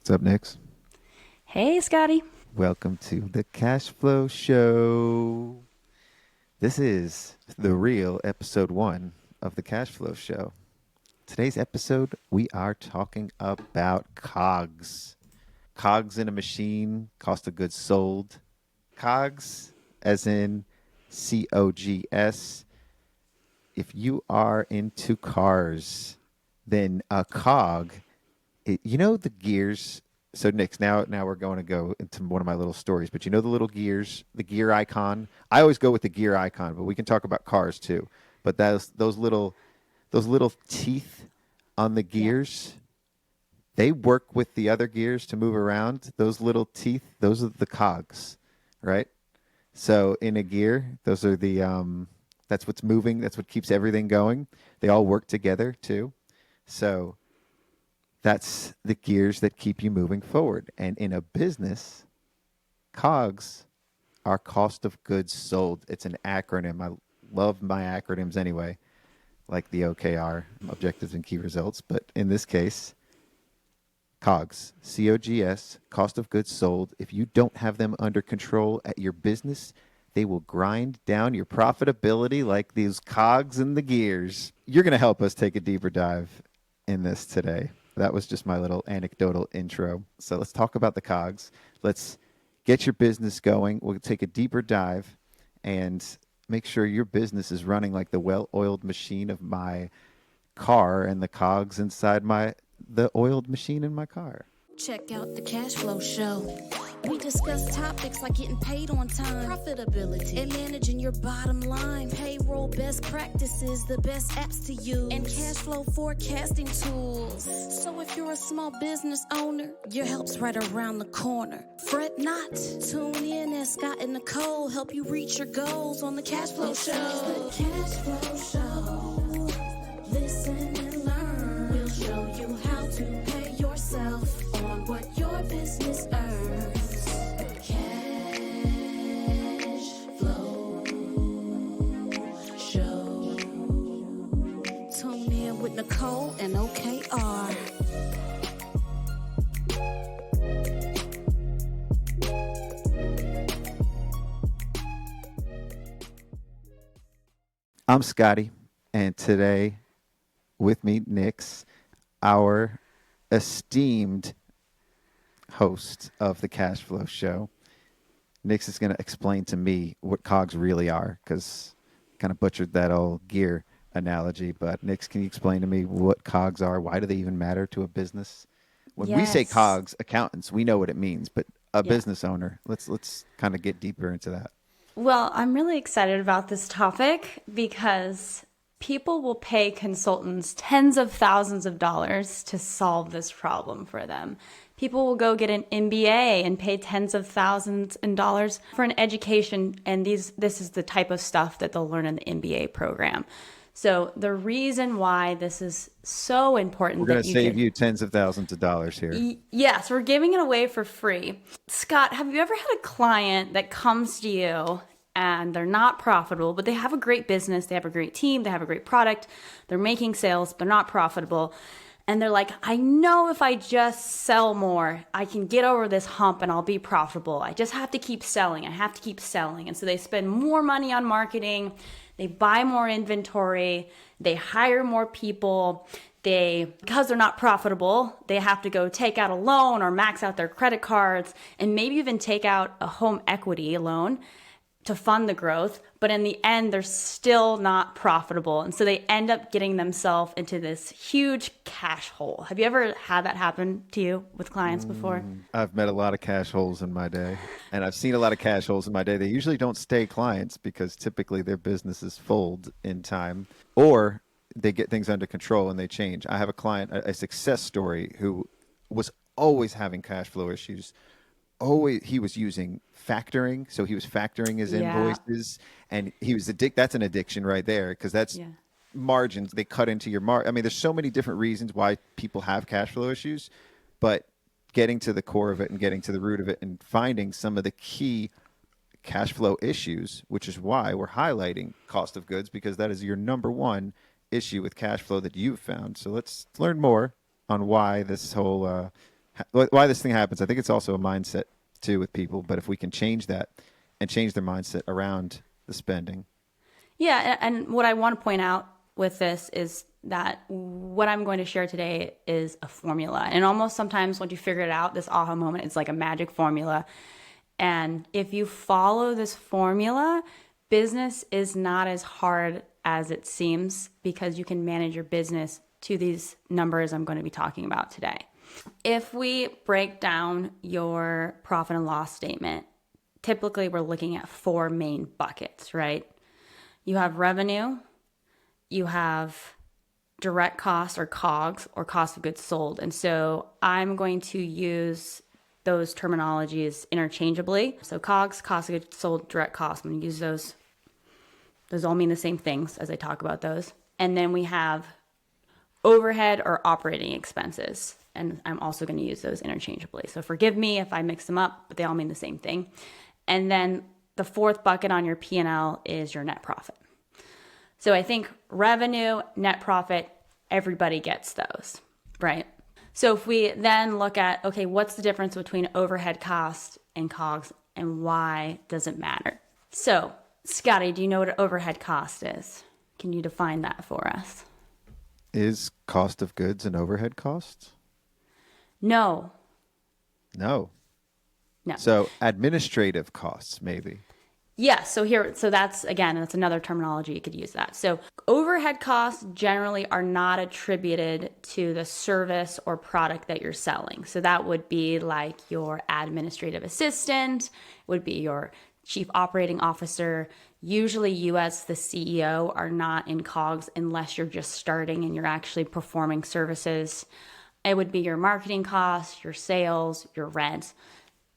What's up, Nix? Hey, Scotty. Welcome to the Cash Flow Show. This is the real episode one of the Cash Flow Show. Today's episode, we are talking about COGS. COGS in a machine, cost of goods sold. COGS, as in COGS. If you are into cars, then a cog, you know the gears. So Nick's now we're going to go into one of my little stories, but you know the little gears, the gear icon. I always go with the gear icon, but we can talk about cars too. But those little teeth on the Yeah. gears, they work with the other gears to move around. Those little teeth, those are the cogs, right? So in a gear, those are the that's what's moving, that's what keeps everything going. They all work together too. So that's the gears that keep you moving forward. And in a business, COGS are cost of goods sold. It's an acronym. I love my acronyms anyway, like the OKR, objectives and key results. But in this case, COGS, COGS, cost of goods sold. If you don't have them under control at your business, they will grind down your profitability like these cogs in the gears. You're going to help us take a deeper dive in this today. That was just my little anecdotal intro. So let's talk about the cogs. Let's get your business going. We'll take a deeper dive and make sure your business is running like the well-oiled machine of my car and the cogs inside the oiled machine in my car. Check out the Cash Flow Show. We discuss topics like getting paid on time, profitability, and managing your bottom line, payroll best practices, the best apps to use, and cash flow forecasting tools. So if you're a small business owner, your help's right around the corner. Fret not. Tune in as Scott and Nikole help you reach your goals on the Cash Flow Show. The Cash Flow Show. Listen and learn. We'll show you how to pay yourself on what your business earns. Cash Flow Show. Tune in with Nikole and OKR. I'm Scotty, and today with me, Nix, our esteemed host of the Cash Flow Show. Nix is going to explain to me what cogs really are because I kind of butchered that old gear analogy. But Nix, can you explain to me what cogs are? Why do they even matter to a business? When we say Yes. cogs, accountants, we know what it means, but a Yeah. business owner, let's kind of get deeper into that. Well, I'm really excited about this topic because people will pay consultants tens of thousands of dollars to solve this problem for them. People will go get an MBA and pay tens of thousands of dollars for an education, and this is the type of stuff that they'll learn in the MBA program. So the reason why this is so We're important going that to you save get you tens of thousands of dollars here. Yes, we're giving it away for free. Scott, have you ever had a client that comes to you and they're not profitable, but they have a great business, they have a great team, they have a great product, they're making sales, but not profitable. And they're like, I know if I just sell more, I can get over this hump and I'll be profitable. I just have to keep selling. I have to keep selling. And so they spend more money on marketing, they buy more inventory, they hire more people. Because they're not profitable, they have to go take out a loan or max out their credit cards and maybe even take out a home equity loan to fund the growth, but in the end, they're still not profitable. And so they end up getting themselves into this huge cash hole. Have you ever had that happen to you with clients before? I've met a lot of cash holes in my day, and I've seen a lot of cash holes in my day. They usually don't stay clients because typically their businesses fold in time or they get things under control and they change. I have a client, a success story, who was always having cash flow issues. Always, he was using factoring, so he was factoring his Yeah. invoices, and he was that's an addiction right there because that's Yeah. margins. They cut into your I mean, there's so many different reasons why people have cash flow issues, but getting to the core of it and getting to the root of it and finding some of the key cash flow issues, which is why we're highlighting cost of goods, because that is your number one issue with cash flow that you've found. So let's learn more on why this whole why this thing happens. I think it's also a mindset too with people. But if we can change that and change their mindset around the spending. Yeah, and what I want to point out with this is that what I'm going to share today is a formula. And almost sometimes once you figure it out, this aha moment, it's like a magic formula. And if you follow this formula, business is not as hard as it seems because you can manage your business to these numbers I'm going to be talking about today. If we break down your profit and loss statement, typically we're looking at 4 main buckets, right? You have revenue, you have direct costs or COGS or cost of goods sold. And so I'm going to use those terminologies interchangeably. So COGS, cost of goods sold, direct costs, I'm going to use those. Those all mean the same things as I talk about those. And then we have overhead or operating expenses. And I'm also going to use those interchangeably. So forgive me if I mix them up, but they all mean the same thing. And then the 4th bucket on your P&L is your net profit. So I think revenue, net profit, everybody gets those, right? So if we then look at, okay, what's the difference between overhead cost and COGS and why does it matter? So Scotty, do you know what an overhead cost is? Can you define that for us? Is cost of goods an overhead cost? No. No. No. So administrative costs, maybe. Yes. So that's another terminology you could use that. So overhead costs generally are not attributed to the service or product that you're selling. So that would be like your administrative assistant, would be your chief operating officer. Usually you as the CEO are not in COGS unless you're just starting and you're actually performing services. It would be your marketing costs, your sales, your rent.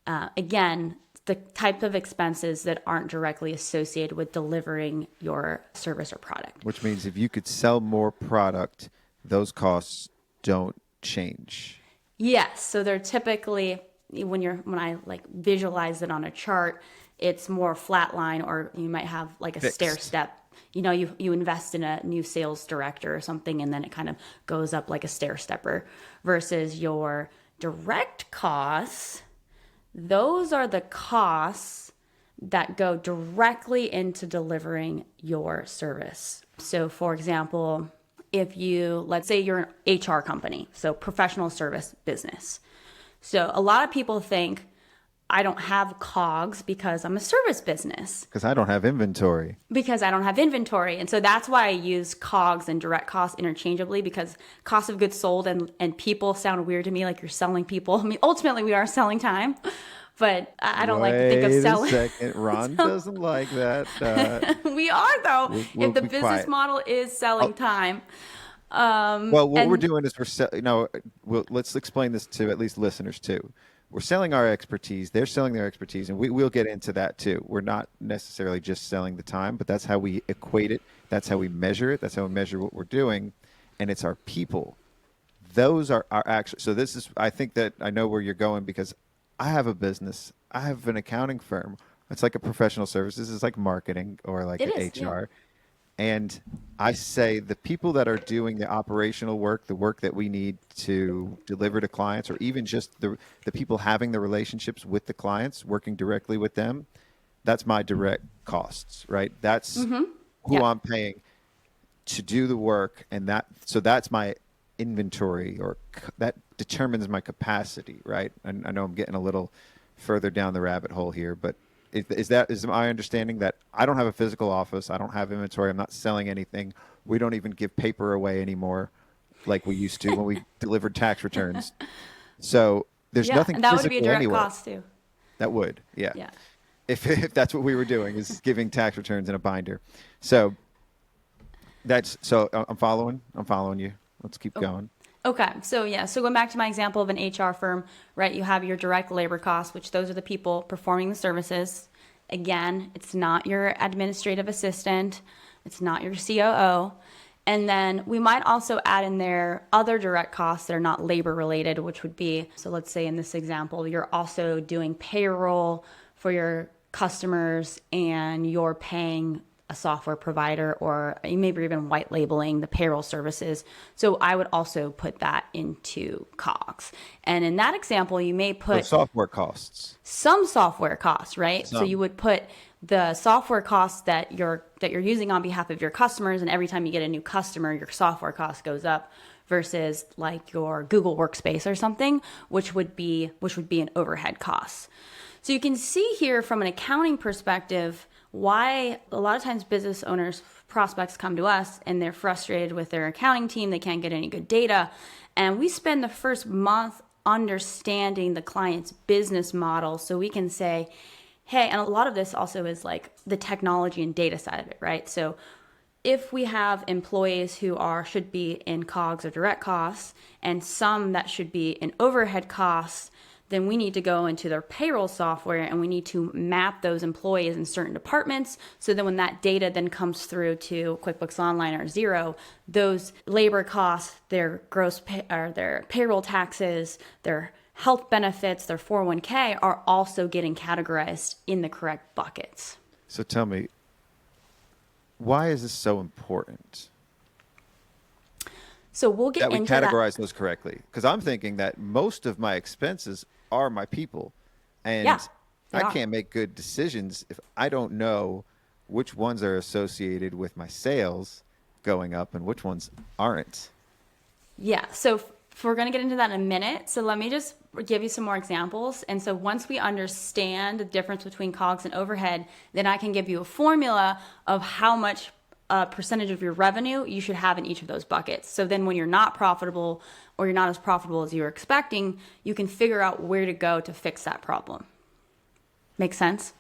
Again, the type of expenses that aren't directly associated with delivering your service or product. Which means if you could sell more product, those costs don't change. Yes. So they're typically, when I like visualize it on a chart, it's more flat line, or you might have like a Fixed. stair step. You know, you invest in a new sales director or something, and then it kind of goes up like a stair stepper versus your direct costs. Those are the costs that go directly into delivering your service. So for example, let's say you're an HR company, so professional service business. So a lot of people think I don't have COGS because I'm a service business. Because I don't have inventory. And so that's why I use COGS and direct costs interchangeably, because cost of goods sold and people sound weird to me, like you're selling people. I mean, ultimately we are selling time, but I don't like to think of selling. Wait a second. Ron doesn't like that. We are though, we'll if the be business quiet. model is selling time. Well, what we're doing is let's explain this to at least listeners too. We're selling our expertise. They're selling their expertise, and we'll get into that too. We're not necessarily just selling the time, but that's how we equate it. That's how we measure it. That's how we measure what we're doing, and it's our people. Those are our actual. So this is. I think that I know where you're going, because I have a business. I have an accounting firm. It's like a professional services. It's like marketing or like It an is, yeah. HR. And I say the people that are doing the operational work, the work that we need to deliver to clients, or even just the people having the relationships with the clients, working directly with them, that's my direct costs, right? That's who Yeah. I'm paying to do the work. And that's my inventory, or that determines my capacity, right? And I know I'm getting a little further down the rabbit hole here, but is my understanding that I don't have a physical office, I don't have inventory, I'm not selling anything, we don't even give paper away anymore like we used to when we delivered tax returns. So there's nothing and that physical would be a direct anywhere. cost too. That would, yeah. Yeah. If that's what we were doing, is giving tax returns in a binder. So I'm following you. Let's keep going. Okay, so going back to my example of an HR firm, right? You have your direct labor costs, which those are the people performing the services. Again, it's not your administrative assistant, it's not your COO. And then we might also add in there other direct costs that are not labor related, which would be, so let's say in this example, you're also doing payroll for your customers and you're paying a software provider, or maybe even white labeling the payroll services. So I would also put that into COGS. And in that example, you may So put software costs. some software costs, right? So you Some. would put the software costs that you're using on behalf of your customers, and every time you get a new customer, your software cost goes up, versus like your Google Workspace or something, which would be an overhead cost. So you can see here from an accounting perspective why a lot of times business owners, prospects come to us and they're frustrated with their accounting team. They can't get any good data. And we spend the first month understanding the client's business model so we can say, hey, and a lot of this also is like the technology and data side of it, right? So if we have employees who should be in COGS or direct costs and some that should be in overhead costs, then we need to go into their payroll software and we need to map those employees in certain departments. So then when that data then comes through to QuickBooks Online or Xero, those labor costs, their their payroll taxes, their health benefits, their 401k are also getting categorized in the correct buckets. So tell me, why is this so important So we'll get that we into categorize those correctly? Because I'm thinking that most of my expenses are my people, and Yeah, they I are. can't make good decisions if I don't know which ones are associated with my sales going up and which ones aren't. Yeah, so we're going to get into that in a minute. So let me just give you some more examples. And so once we understand the difference between COGS and overhead, then I can give you a formula of how much percentage of your revenue you should have in each of those buckets. So then when you're not profitable or you're not as profitable as you were expecting, you can figure out where to go to fix that problem. Make sense?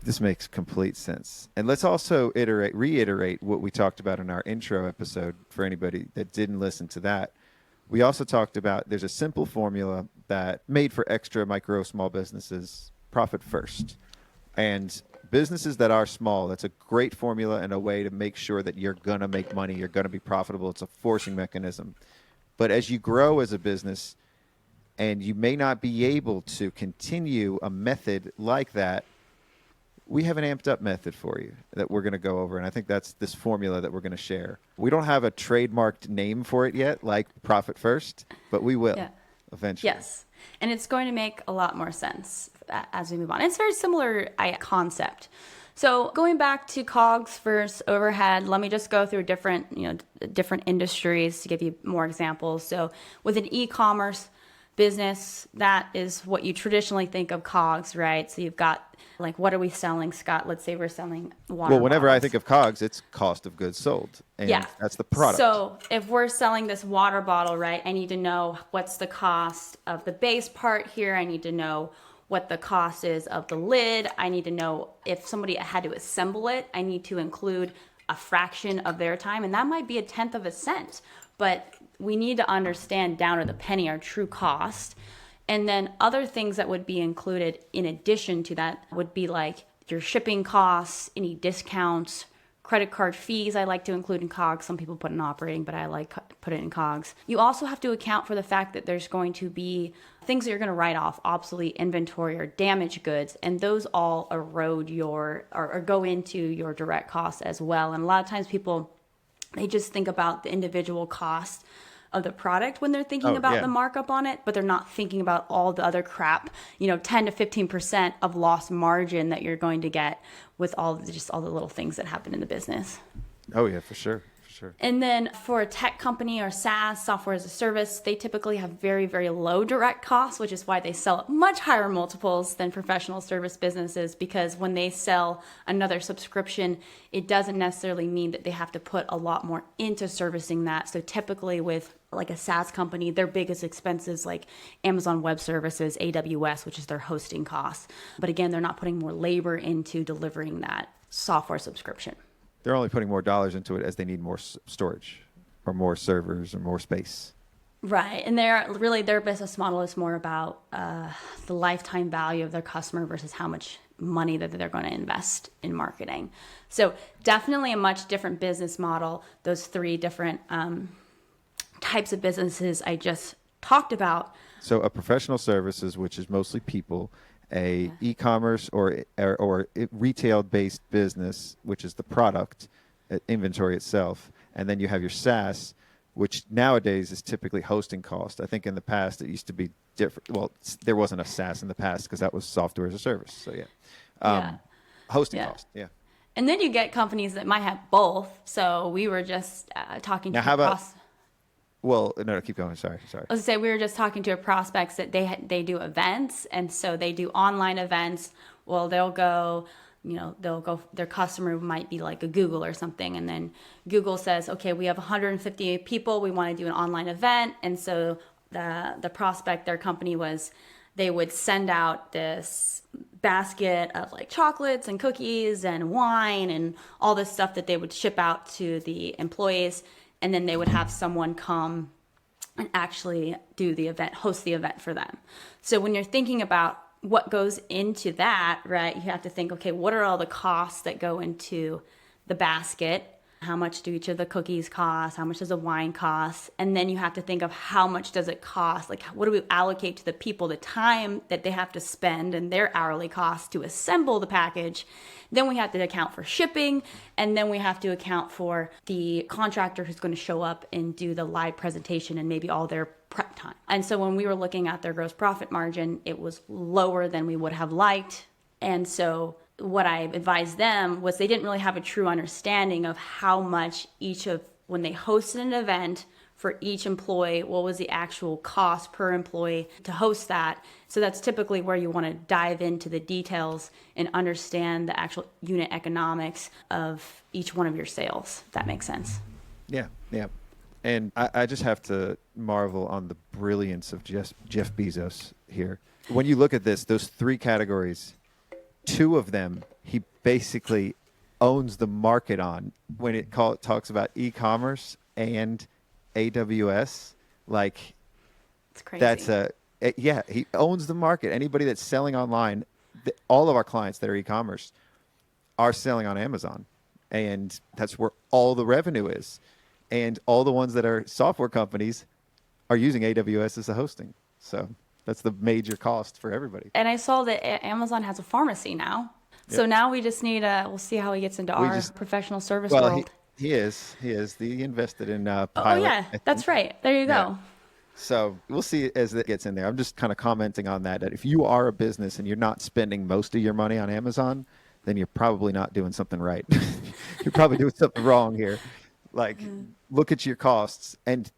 This makes complete sense. And let's also reiterate what we talked about in our intro episode for anybody that didn't listen to that. We also talked about there's a simple formula that made for extra micro small businesses, profit first. And businesses that are small, that's a great formula and a way to make sure that you're going to make money, you're going to be profitable. It's a forcing mechanism. But as you grow as a business and you may not be able to continue a method like that, we have an amped up method for you that we're going to go over. And I think that's this formula that we're going to share. We don't have a trademarked name for it yet, like Profit First, but we will eventually. Yes. And it's going to make a lot more sense as we move on. It's a very similar concept. So going back to COGS versus overhead, let me just go through different industries to give you more examples. So with an e-commerce business, that is what you traditionally think of COGS, right? So you've got like, what are we selling, Scott? Let's say we're selling water Well, whenever I bottles. think of COGS, it's cost of goods sold. And that's the product. So if we're selling this water bottle, right, I need to know what's the cost of the base part here. I need to know what the cost is of the lid. I need to know if somebody had to assemble it, I need to include a fraction of their time. And that might be a tenth of a cent. But we need to understand down to the penny our true cost. And then other things that would be included in addition to that would be like your shipping costs, any discounts, credit card fees I like to include in COGS. Some people put in operating, but I like put it in COGS. You also have to account for the fact that there's going to be things that you're going to write off, obsolete inventory or damaged goods, and those all erode or go into your direct costs as well. And a lot of times people, they just think about the individual cost of the product when they're thinking about the markup on it, but they're not thinking about all the other crap, 10 to 15% of lost margin that you're going to get with all the little things that happen in the business. Oh yeah, for sure. And then for a tech company or SaaS, software as a service, they typically have very, very low direct costs, which is why they sell at much higher multiples than professional service businesses, because when they sell another subscription, it doesn't necessarily mean that they have to put a lot more into servicing that. So typically with like a SaaS company, their biggest expenses like Amazon Web Services, AWS, which is their hosting costs. But again, they're not putting more labor into delivering that software subscription. They're only putting more dollars into it as they need more storage or more servers or more space. Right. And their business model is more about the lifetime value of their customer versus how much money that they're going to invest in marketing. So definitely a much different business model. Those three different types of businesses I just talked about. So a professional services, which is mostly people, a e-commerce or retail-based business, which is the product, inventory itself, and then you have your SaaS, which nowadays is typically hosting cost. I think in the past it used to be different. Well, there wasn't a SaaS in the past because that was software as a service. So yeah, Yeah. hosting Yeah. cost. Yeah. And then you get companies that might have both. So we were just talking Now, to how about? Well, no, keep going. Sorry. I was gonna say we were just talking to a prospects that they do events, and so they do online events. Well, they'll go, their customer might be like a Google or something, and then Google says, okay, we have 150 people, we want to do an online event, and so the prospect, their company was, they would send out this basket of like chocolates and cookies and wine and all this stuff that they would ship out to the employees, and then they would have someone come and actually do the event, host the event for them. So when you're thinking about what goes into that, right, you have to think, okay, what are all the costs that go into the basket? How much do each of the cookies cost? How much does the wine cost? And then you have to think of how much does it cost? Like, what do we allocate to the people, the time that they have to spend and their hourly costs to assemble the package? Then we have to account for shipping, and then we have to account for the contractor who's going to show up and do the live presentation and maybe all their prep time. And so when we were looking at their gross profit margin, it was lower than we would have liked. And so what I advised them was they didn't really have a true understanding of how much when they hosted an event for each employee, what was the actual cost per employee to host that. So that's typically where you want to dive into the details and understand the actual unit economics of each one of your sales, if that makes sense. Yeah. And I just have to marvel on the brilliance of Jeff Bezos here. When you look at this, those three categories, two of them he basically owns the market on when it talks about e-commerce and AWS. Like, It's crazy. He owns the market. Anybody that's selling online, all of our clients that are e-commerce are selling on Amazon, and that's where all the revenue is. And all the ones that are software companies are using AWS as a hosting. So that's the major cost for everybody. And I saw that Amazon has a pharmacy now. So now we just need we'll see how he gets into our professional service world. He is. He invested in Oh Pilot. yeah, that's right. There you go. So we'll see as it gets in there. I'm just kind of commenting on that if you are a business and you're not spending most of your money on Amazon, then you're probably not doing something right. You're probably doing something wrong here. Like, look at your costs, and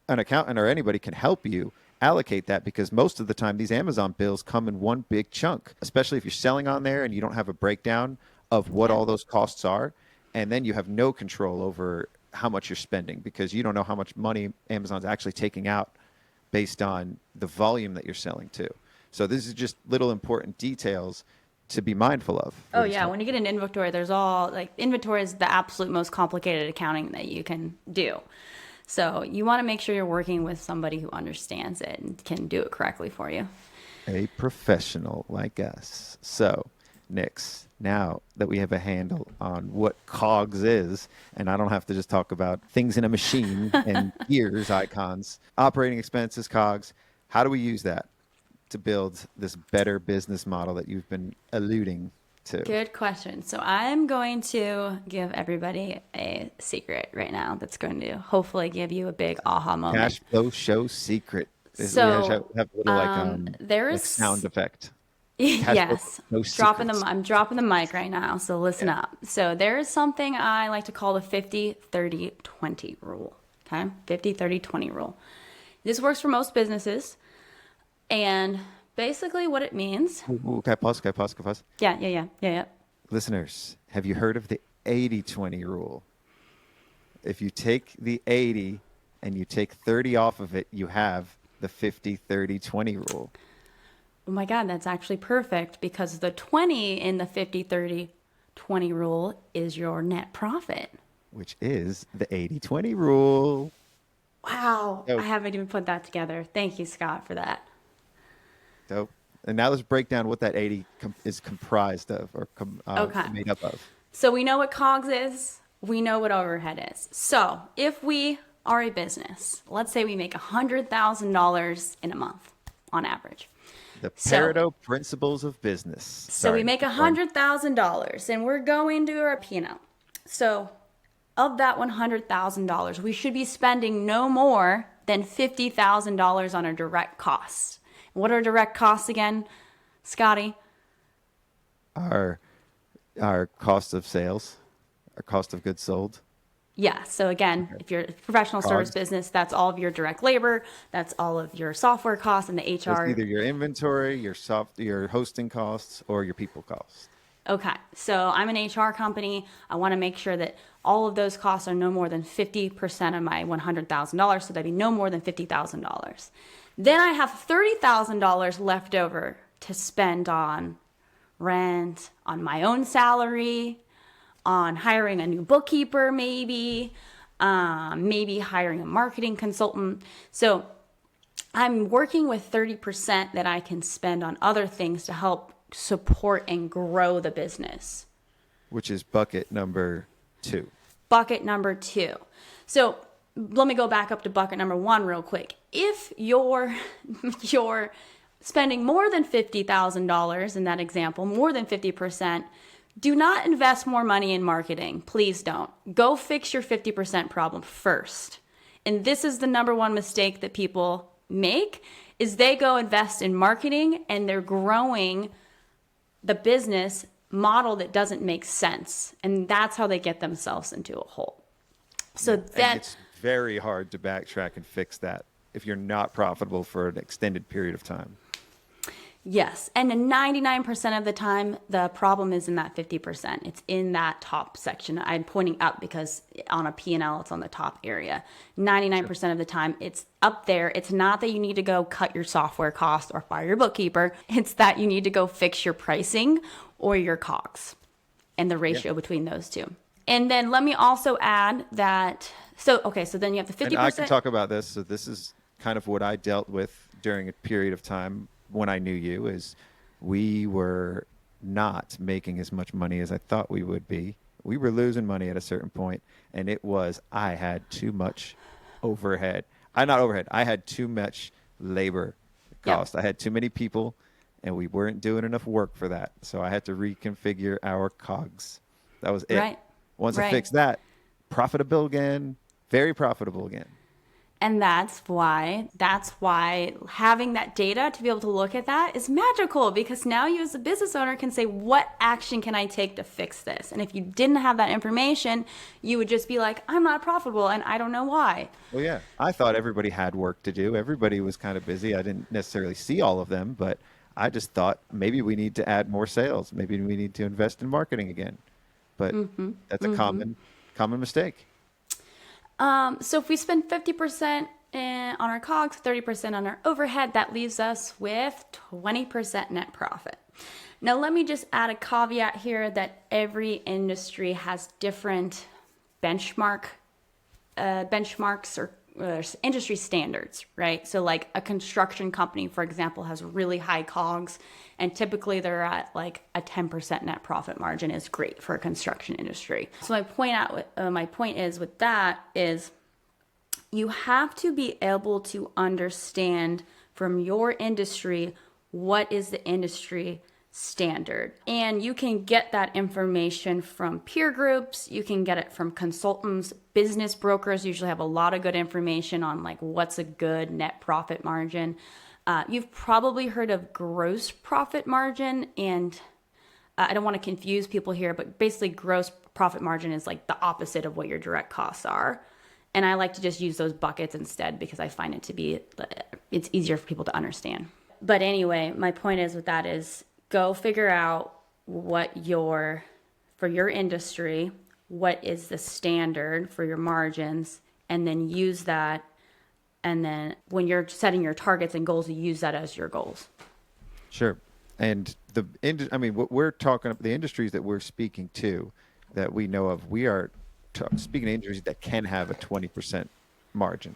an accountant or anybody can help you allocate that, because most of the time these Amazon bills come in one big chunk, especially if you're selling on there and you don't have a breakdown of what all those costs are. And then you have no control over how much you're spending, because you don't know how much money Amazon's actually taking out based on the volume that you're selling to. So this is just little important details to be mindful of. Oh yeah, when you get an inventory, inventory is the absolute most complicated accounting that you can do. So you want to make sure you're working with somebody who understands it and can do it correctly for you. A professional like us. So, Nix, now that we have a handle on what COGS is, and I don't have to just talk about things in a machine and gears icons, operating expenses, COGS, how do we use that to build this better business model that you've been alluding to? Good question. So I'm going to give everybody a secret right now that's going to hopefully give you a big aha moment. Cash flow show secret. So we have a little there's sound effect. Yes, I'm dropping the mic right now. So listen up. So there is something I like to call the 50-30-20 rule. Okay, 50-30-20 rule. This works for most businesses, and basically what it means. Okay, pause. Yeah. Listeners, have you heard of the 80-20 rule? If you take the 80 and you take 30 off of it, you have the 50-30-20 rule. Oh my God, that's actually perfect, because the 20 in the 50-30-20 rule is your net profit. Which is the 80-20 rule. Wow, I haven't even put that together. Thank you, Scott, for that. Dope. And now let's break down what that 80 is comprised of, or made up of. So we know what COGS is. We know what overhead is. So if we are a business, let's say we make $100,000 in a month. on average. The So, Pareto principles of business. so we Sorry. make $100,000 and we're going to our P&L. So of that $100,000, we should be spending no more than $50,000 on our direct costs. What are direct costs again, Scotty? Our cost of sales, our cost of goods sold. Yeah. So again, if you're a professional service COGS. business, that's all of your direct labor, that's all of your software costs and the So it's HR. either your inventory, your hosting costs, or your people costs. Okay. So I'm an HR company. I want to make sure that all of those costs are no more than 50% of my $100,000. So that'd be no more than $50,000. Then I have $30,000 left over to spend on rent, on my own salary, on hiring a new bookkeeper, maybe hiring a marketing consultant. So I'm working with 30% that I can spend on other things to help support and grow the business. Which is bucket number 2. Bucket number 2. So let me go back up to bucket number 1 real quick. If you're spending more than $50,000 in that example, more than 50%, do not invest more money in marketing. Please don't. Go fix your 50% problem first. And this is the number one mistake that people make is they go invest in marketing and they're growing the business model that doesn't make sense. And that's how they get themselves into a hole. So And it's very hard to backtrack and fix that if you're not profitable for an extended period of time. yes. And 99% of the time, the problem is in that 50%. It's in that top section. I'm pointing up because on a P&L, it's on the top area. 99% of the time, it's up there. It's not that you need to go cut your software cost or fire your bookkeeper. It's that you need to go fix your pricing or your COGS and the ratio between those two. And then let me also add that, so then you have the 50%. And I can talk about this. So this is kind of what I dealt with during a period of time when I knew you, is we were not making as much money as I thought we would be. We were losing money at a certain point, and I had too much overhead. I had too much labor cost. I had too many people, and we weren't doing enough work for that. So I had to reconfigure our COGS. That was it. Right. Once I fixed that, profitable again, very profitable again. And that's why having that data to be able to look at that is magical, because now you as a business owner can say, what action can I take to fix this? And if you didn't have that information, you would just be like, I'm not profitable and I don't know why. Well, yeah, I thought everybody had work to do. Everybody was kind of busy. I didn't necessarily see all of them, but I just thought maybe we need to add more sales. Maybe we need to invest in marketing again. But that's a common mistake. So if we spend 50% on our COGS, 30% on our overhead, that leaves us with 20% net profit. Now, let me just add a caveat here that every industry has different benchmarks or industry standards, right? So like a construction company, for example, has really high COGS, and typically they're at like a 10% net profit margin is great for a construction industry. So my point is with that is you have to be able to understand from your industry what is the industry standard. And you can get that information from peer groups, you can get it from consultants, business brokers usually have a lot of good information on like what's a good net profit margin. You've probably heard of gross profit margin, and I don't want to confuse people here, but basically gross profit margin is like the opposite of what your direct costs are. And I like to just use those buckets instead because I find it's easier for people to understand. But anyway, my point is with that is go figure out for your industry, what is the standard for your margins, and then use that. And then when you're setting your targets and goals, you use that as your goals. Sure. And what we're talking about, the industries that we're speaking to, that we know of, we are speaking to industries that can have a 20% margin.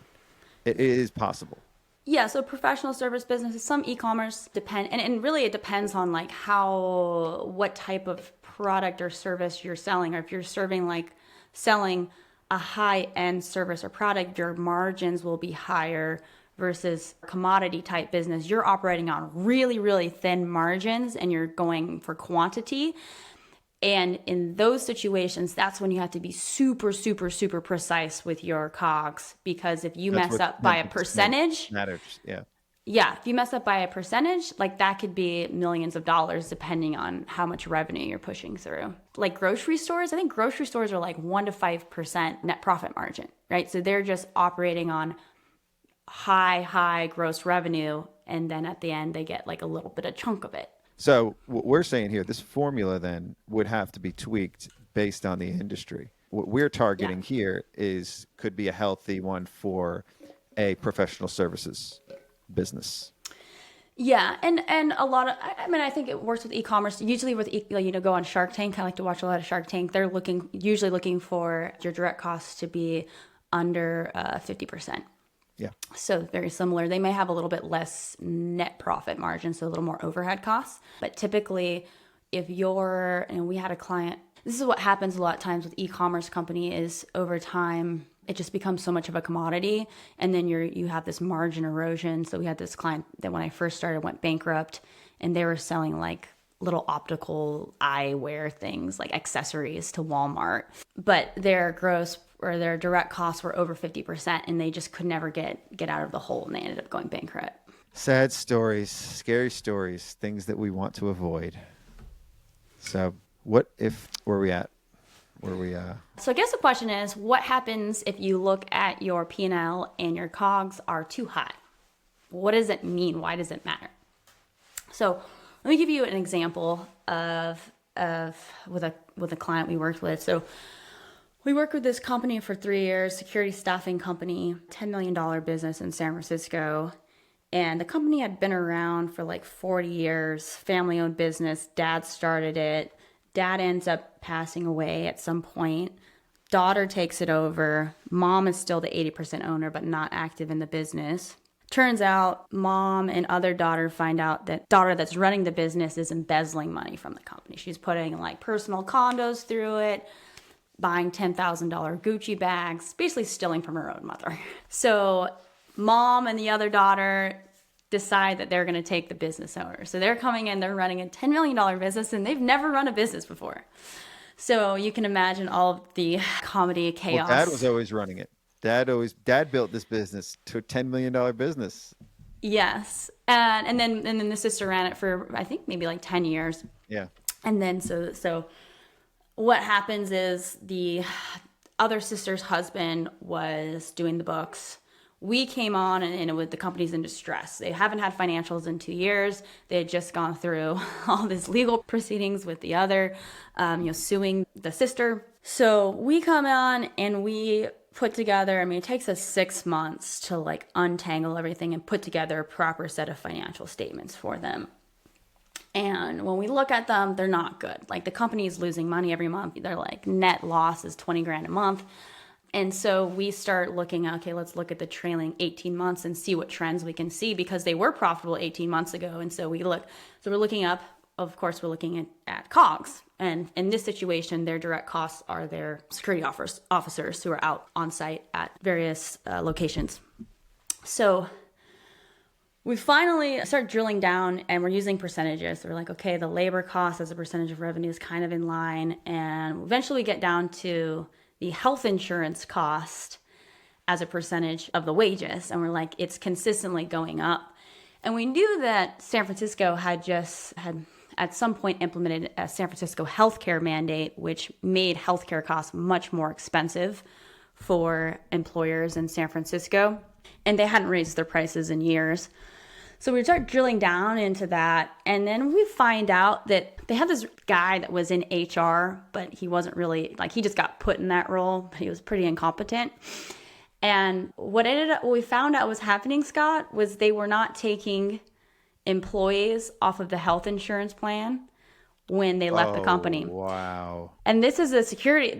It is possible. Yeah, so professional service businesses, some e-commerce depend, and really it depends on like what type of product or service you're selling. Or if you're selling a high-end service or product, your margins will be higher versus commodity type business, you're operating on really, really thin margins and you're going for quantity. And in those situations, that's when you have to be super, super, super precise with your COGS, because if you mess up by a percentage, matters. Yeah. yeah, if you mess up by a percentage, like that could be millions of dollars depending on how much revenue you're pushing through. Like grocery stores, I think grocery stores are like 1 to 5% net profit margin, right? So they're just operating on high gross revenue. And then at the end, they get like a little bit of chunk of it. So what we're saying here, this formula then would have to be tweaked based on the industry. What we're targeting here could be a healthy one for a professional services business. Yeah, and a lot of, I mean, I think it works with e-commerce. Usually with, go on Shark Tank. I like to watch a lot of Shark Tank. They're usually looking for your direct costs to be under 50%. Yeah. So very similar. They may have a little bit less net profit margin, so a little more overhead costs. But typically, if we had a client, this is what happens a lot of times with e-commerce company is over time, it just becomes so much of a commodity. And then you have this margin erosion. So we had this client that when I first started went bankrupt, and they were selling like little optical eyewear things, like accessories to Walmart. But their gross or their direct costs were over 50%, and they just could never get out of the hole, and they ended up going bankrupt. Sad stories, scary stories, things that we want to avoid. So where are we at? So I guess the question is, what happens if you look at your P&L and your COGS are too high? What does it mean? Why does it matter? So let me give you an example of with a client we worked with. So we worked with this company for 3 years, security staffing company, $10 million business in San Francisco. And the company had been around for like 40 years, family-owned business. Dad started it. Dad ends up passing away at some point. Daughter takes it over. Mom is still the 80% owner, but not active in the business. Turns out mom and other daughter find out that daughter that's running the business is embezzling money from the company. She's putting like personal condos through it, buying $10,000 Gucci bags, basically stealing from her own mother. So mom and the other daughter decide that they're going to take the business over. So they're coming in, they're running a $10 million business, and they've never run a business before. So you can imagine all of the comedy chaos. Well, Dad was always running it. Dad built this business to a $10 million business. Yes. And then the sister ran it for, I think, maybe like 10 years. Yeah. And then so what happens is the other sister's husband was doing the books. We came on and the company's in distress. They haven't had financials in 2 years. They had just gone through all these legal proceedings with the other, suing the sister. So we come on and we put together, it takes us 6 months to like untangle everything and put together a proper set of financial statements for them. And when we look at them, they're not good. Like the company is losing money every month. They're like net loss is $20,000 a month. And so we start looking, okay, let's look at the trailing 18 months and see what trends we can see, because they were profitable 18 months ago. And so we're looking up, of course, we're looking at COGS. And in this situation, their direct costs are their security officers who are out on site at various locations. So we finally start drilling down and we're using percentages. So we're like, okay, the labor cost as a percentage of revenue is kind of in line. And eventually we get down to the health insurance cost as a percentage of the wages. And we're like, it's consistently going up. And we knew that San Francisco had at some point implemented a San Francisco healthcare mandate, which made healthcare costs much more expensive for employers in San Francisco. And they hadn't raised their prices in years. So we start drilling down into that. And then we find out that they had this guy that was in HR, but he wasn't really, he just got put in that role, but he was pretty incompetent. And what we found out was happening, Scott, was they were not taking employees off of the health insurance plan when they left the company. Wow. And this is a security,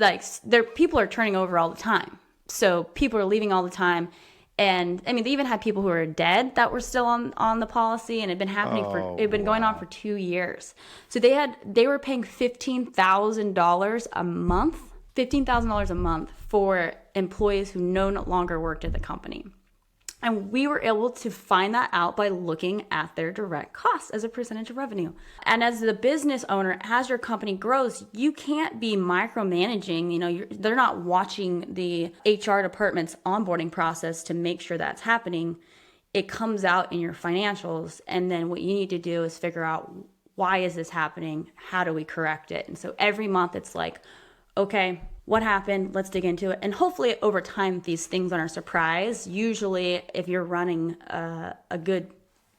people are turning over all the time. So people are leaving all the time. And they even had people who were dead that were still on the policy, and it had been happening going on for 2 years. So they were paying $15,000 a month for employees who no longer worked at the company. And we were able to find that out by looking at their direct costs as a percentage of revenue. And as the business owner, as your company grows, you can't be micromanaging. They're not watching the HR department's onboarding process to make sure that's happening. It comes out in your financials. And then what you need to do is figure out, why is this happening? How do we correct it? And so every month it's like, okay, what happened? Let's dig into it. And hopefully over time, these things aren't a surprise. Usually if you're running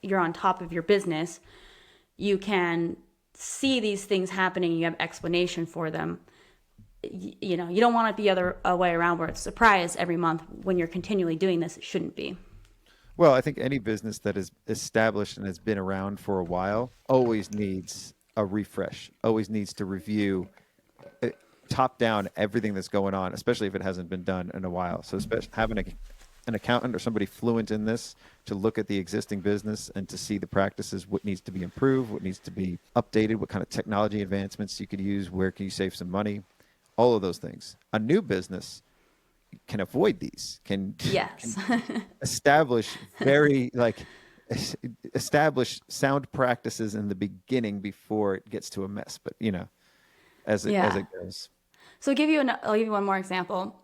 you're on top of your business, you can see these things happening. You have explanation for them. You don't want it the other way around where it's a surprise every month. When you're continually doing this, it shouldn't be. Well, I think any business that is established and has been around for a while always needs a refresh, always needs to review top down everything that's going on, especially if it hasn't been done in a while. So having an accountant or somebody fluent in this to look at the existing business and to see the practices, what needs to be improved, what needs to be updated, what kind of technology advancements you could use, where can you save some money, all of those things. A new business can avoid these, can establish establish sound practices in the beginning before it gets to a mess. But as it goes. So I'll give you one more example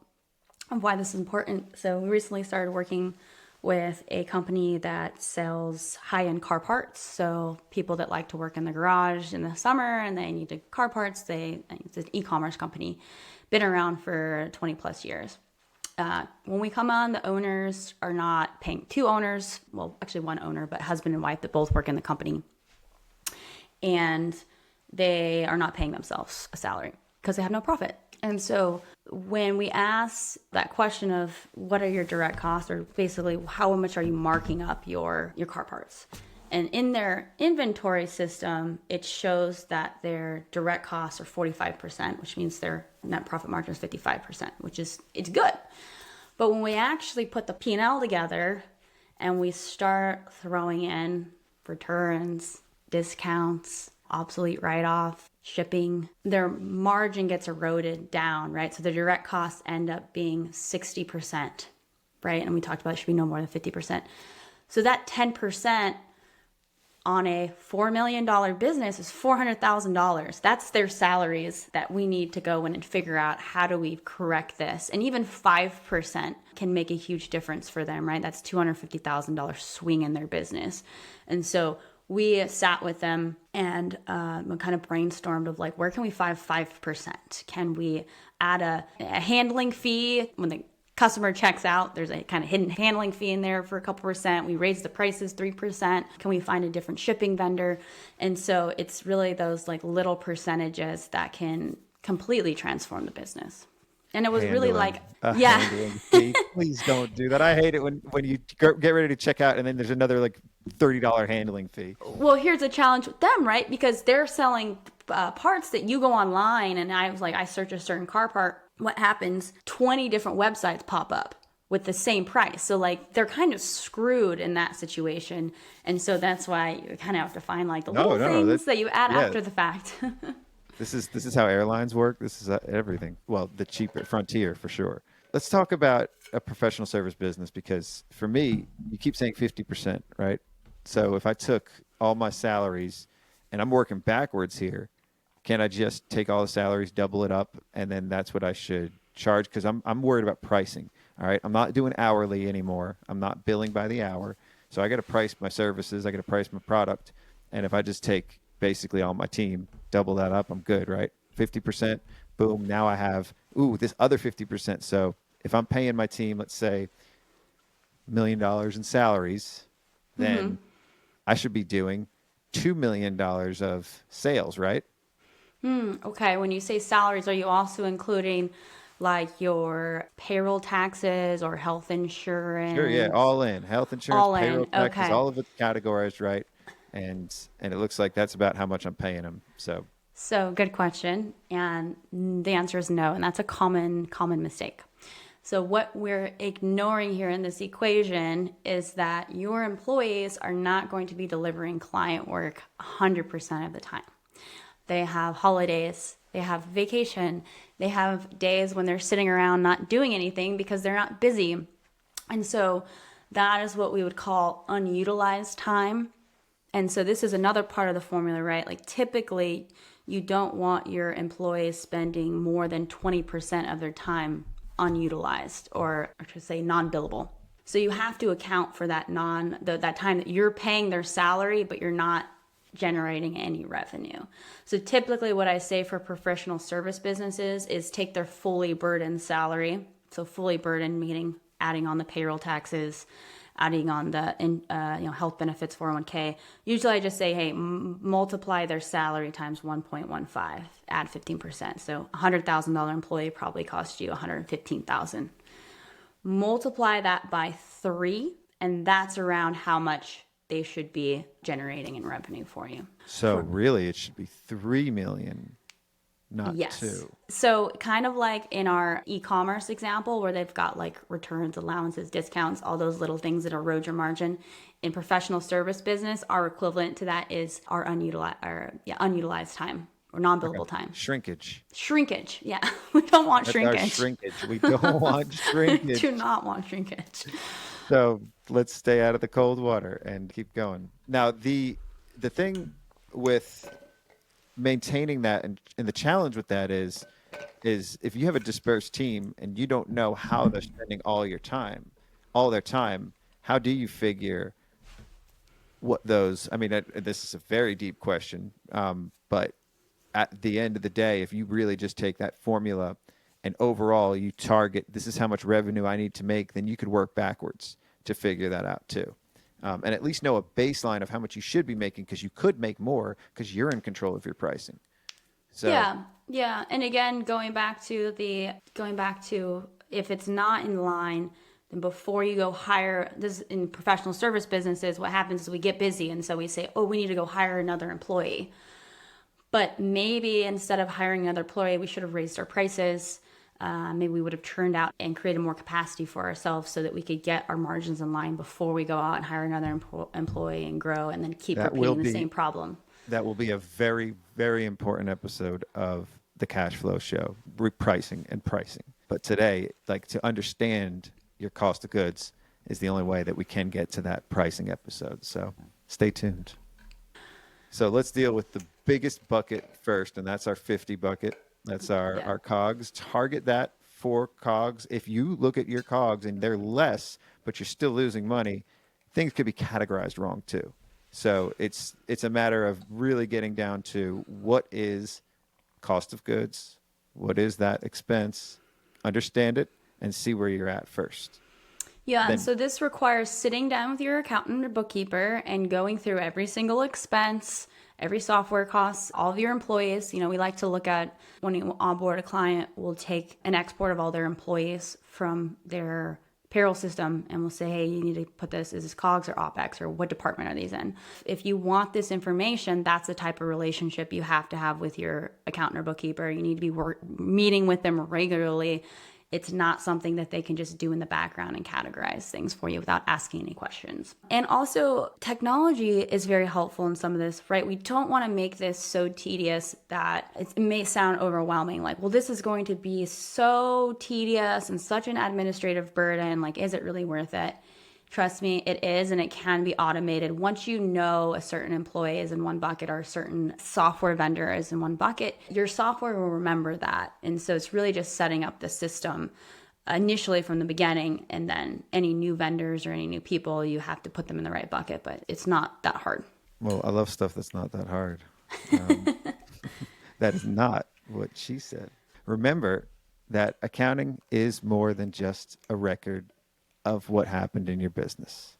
of why this is important. So we recently started working with a company that sells high-end car parts. So people that like to work in the garage in the summer and they need car parts, it's an e-commerce company, been around for 20 plus years. When we come on, the owners are not paying. Two owners, well, actually one owner, but husband and wife that both work in the company. And they are not paying themselves a salary because they have no profit. And so when we ask that question of what are your direct costs, or basically how much are you marking up your car parts? And in their inventory system, it shows that their direct costs are 45%, which means their net profit margin is 55%, it's good. But when we actually put the P&L together and we start throwing in returns, discounts, obsolete write-off, shipping, their margin gets eroded down, right? So the direct costs end up being 60%, right? And we talked about it should be no more than 50%. So that 10% on a $4 million business is $400,000. That's their salaries that we need to go in and figure out, how do we correct this? And even 5% can make a huge difference for them, right? That's $250,000 swing in their business. And so we sat with them and kind of brainstormed of where can we 5%? Can we add a handling fee when the customer checks out? There's a kind of hidden handling fee in there for a couple percent. We raise the prices 3%. Can we find a different shipping vendor? And so it's really those little percentages that can completely transform the business. And it was really handling fee. Please don't do that. I hate it when you get ready to check out and then there's another $30 handling fee. Well, here's a challenge with them, right? Because they're selling parts that you go online and I search a certain car part. What happens? 20 different websites pop up with the same price. So they're kind of screwed in that situation. And so that's why you kind of have to find the little things that you add after the fact. This is how airlines work. This is everything. Well, the cheaper Frontier for sure. Let's talk about a professional service business, because for me, you keep saying 50%, right? So if I took all my salaries and I'm working backwards here, can I just take all the salaries, double it up, and then that's what I should charge? Because I'm worried about pricing. All right, I'm not doing hourly anymore. I'm not billing by the hour. So I got to price my services. I got to price my product. And if I just take basically all my team, double that up, I'm good, right? 50%, boom. Now I have, this other 50%. So if I'm paying my team, let's say $1 million in salaries, then I should be doing $2 million of sales, right? Okay. When you say salaries, are you also including your payroll taxes or health insurance? Sure, yeah, all in. Health insurance, payroll taxes, okay. all of it's categorized, right? And it looks like that's about how much I'm paying them. So good question. And the answer is no. And that's a common mistake. So what we're ignoring here in this equation is that your employees are not going to be delivering client work 100% of the time. They have holidays, they have vacation, they have days when they're sitting around not doing anything because they're not busy. And so That is what we would call unutilized time. And so this is another part of the formula, right? Like typically you don't want your employees spending more than 20% of their time unutilized, or I should say non-billable. So you have to account for that that time that you're paying their salary, but you're not generating any revenue. So typically what I say for professional service businesses is take their fully burdened salary. So fully burdened meaning adding on the payroll taxes, adding on the health benefits, 401k. Usually I just say, hey, multiply their salary times 1.15, add 15%. So $100,000 employee probably cost you $115,000. Multiply that by 3, and that's around how much they should be generating in revenue for you. So really it should be 3 million, not Yes. 2. So kind of like in our e-commerce example where they've got like returns, allowances, discounts, all those little things that erode your margin. In professional service business, our equivalent to that is our unutilized time or non-billable time. Shrinkage. Yeah. We don't want That's shrinkage. our shrinkage. We don't want shrinkage. Do not want shrinkage. So let's stay out of the cold water and keep going. Now, the thing with maintaining that and the challenge with that is if you have a dispersed team and you don't know how they're spending all their time, how do you figure what those, I mean, this is a very deep question, but at the end of the day, if you really just take that formula and overall you target, this is how much revenue I need to make, then you could work backwards to figure that out too. And at least know a baseline of how much you should be making, because you could make more because you're in control of your pricing. So yeah. And again, going back to if it's not in line, then before you go hire, this in professional service businesses, what happens is we get busy. And so we say, oh, we need to go hire another employee. But maybe instead of hiring another employee, we should have raised our prices. Maybe we would have churned out and created more capacity for ourselves so that we could get our margins in line before we go out and hire another employee and grow and then keep repeating the same problem. That will be a very, very important episode of the Cash Flow Show, repricing and pricing. But today, like, to understand your cost of goods is the only way that we can get to that pricing episode. So stay tuned. So let's deal with the biggest bucket first, and that's our 50 bucket. That's our COGS. Target that for COGS. If you look at your COGS and they're less, but you're still losing money, things could be categorized wrong too. So it's a matter of really getting down to what is cost of goods, what is that expense, understand it, and see where you're at first. Yeah, and so this requires sitting down with your accountant or bookkeeper and going through every single expense, every software cost, all of your employees. You know, we like to look at when you onboard a client, we'll take an export of all their employees from their payroll system and we'll say, hey, you need to put this, is this COGS or OPEX, or what department are these in? If you want this information, that's the type of relationship you have to have with your accountant or bookkeeper. You need to be meeting with them regularly. It's not something that they can just do in the background and categorize things for you without asking any questions. And also, technology is very helpful in some of this, right? We don't want to make this so tedious that it may sound overwhelming. Like, well, this is going to be so tedious and such an administrative burden. Like, is it really worth it? Trust me, it is, and it can be automated. Once you know a certain employee is in one bucket or a certain software vendor is in one bucket, your software will remember that. And so it's really just setting up the system initially from the beginning, and then any new vendors or any new people, you have to put them in the right bucket, but it's not that hard. Well, I love stuff that's not that hard. That is not what she said. Remember that accounting is more than just a record of what happened in your business.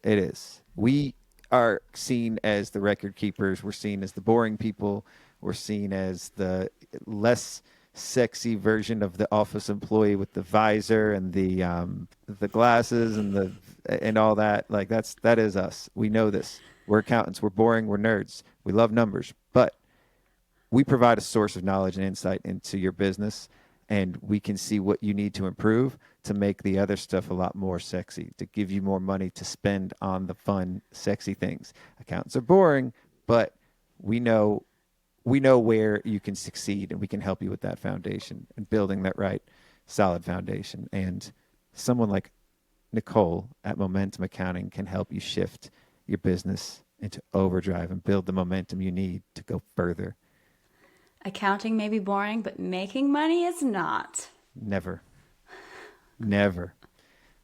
It is. We are seen as the record keepers. We're seen as the boring people. We're seen as the less sexy version of the office employee with the visor and the glasses and all that. Like that is us. We know this. We're accountants. We're boring. We're nerds. We love numbers, but we provide a source of knowledge and insight into your business, and we can see what you need to improve to make the other stuff a lot more sexy, to give you more money to spend on the fun, sexy things. Accountants are boring, but we know where you can succeed, and we can help you with that foundation and building that right, solid foundation. And someone like Nikole at Momentum Accounting can help you shift your business into overdrive and build the momentum you need to go further. Accounting may be boring, but making money is not. Never. Never.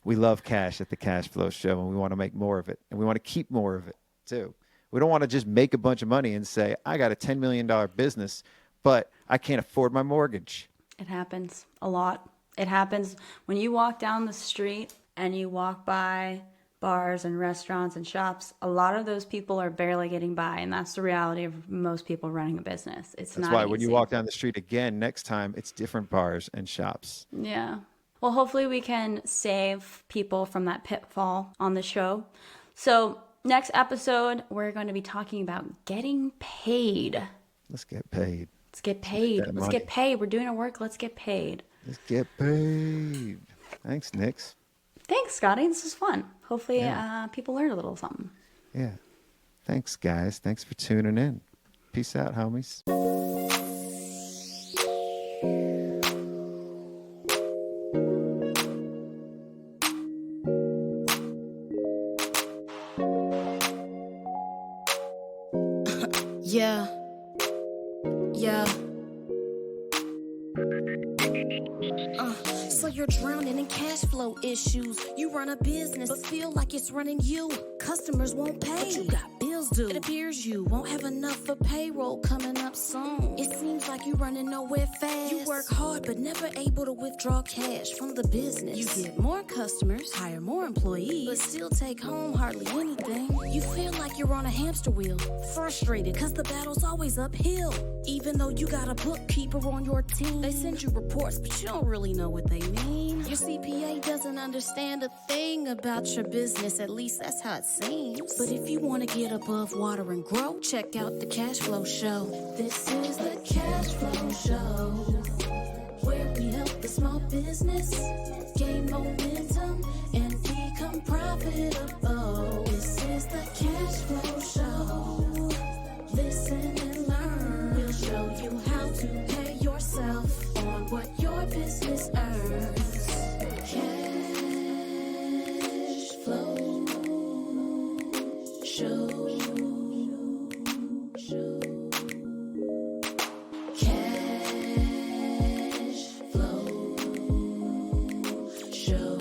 We love cash at the Cash Flow Show, and we want to make more of it, and we want to keep more of it too. We don't want to just make a bunch of money and say, I got a $10 million business, but I can't afford my mortgage. It happens a lot. It happens when you walk down the street and you walk by bars and restaurants and shops. A lot of those people are barely getting by, and that's the reality of most people running a business. It's That's not why easy. when you walk down the street again next time, it's different bars and shops. Yeah. Well, hopefully we can save people from that pitfall on the show. So next episode, we're going to be talking about getting paid. Let's get paid. Let's get paid. Let's get paid. We're doing our work. Let's get paid. Let's get paid. Thanks, Nix. Thanks, Scotty. This was fun. Hopefully Yeah. people learned a little something. Yeah. Thanks, guys. Thanks for tuning in. Peace out, homies. Yeah. Yeah. So you're drowning in cash flow issues. You run a business, but feel like it's running you. Customers won't pay, but you got bills due. It appears you won't have enough for payroll coming up soon. It seems like you're running nowhere fast. You work hard, but never able to withdraw cash from the business. You get more customers, hire more employees, but still take home hardly anything. You feel like you're on a hamster wheel, frustrated cause the battle's always uphill. Even though you got a bookkeeper on your team, they send you reports, but you don't really know what they mean. Your CPA doesn't understand a thing about your business, at least that's how it seems. But if you want to get above water and grow, check out the Cash Flow Show. This is the Cash Flow Show, where we help the small business gain momentum and become profitable. This is the Cash Flow Show. Listen and learn. We'll show you how to pay yourself on what your business earns. Cash Flow Show. Cash Flow Show.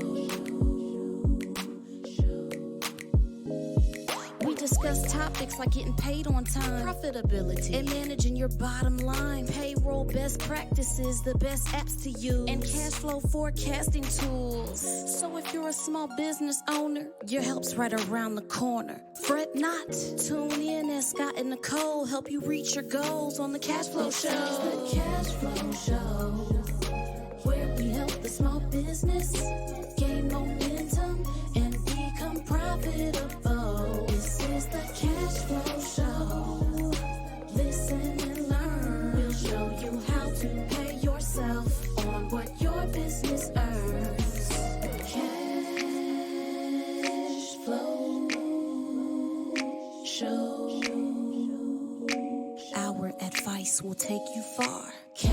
We discuss topics like getting paid on time, profitability, and managing your bottom line, payroll best practices, the best apps to use, and cash flow forecasting tools. So if you're a small business owner, your help's right around the corner. Fret not. Tune in as Scott and Nikole help you reach your goals on the Cash Flow Show. The Cash Flow Show, where we help the small business gain momentum and become profitable. This is the Cash Flow Show. Listen and learn. We'll show you how to pay yourself on what your business earns. Cash Flow Show. Our advice will take you far. Cash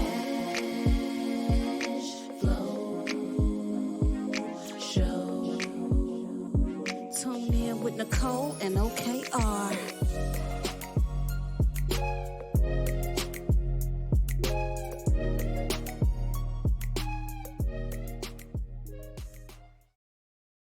Flow Show. Tune in with Nikole and OKR.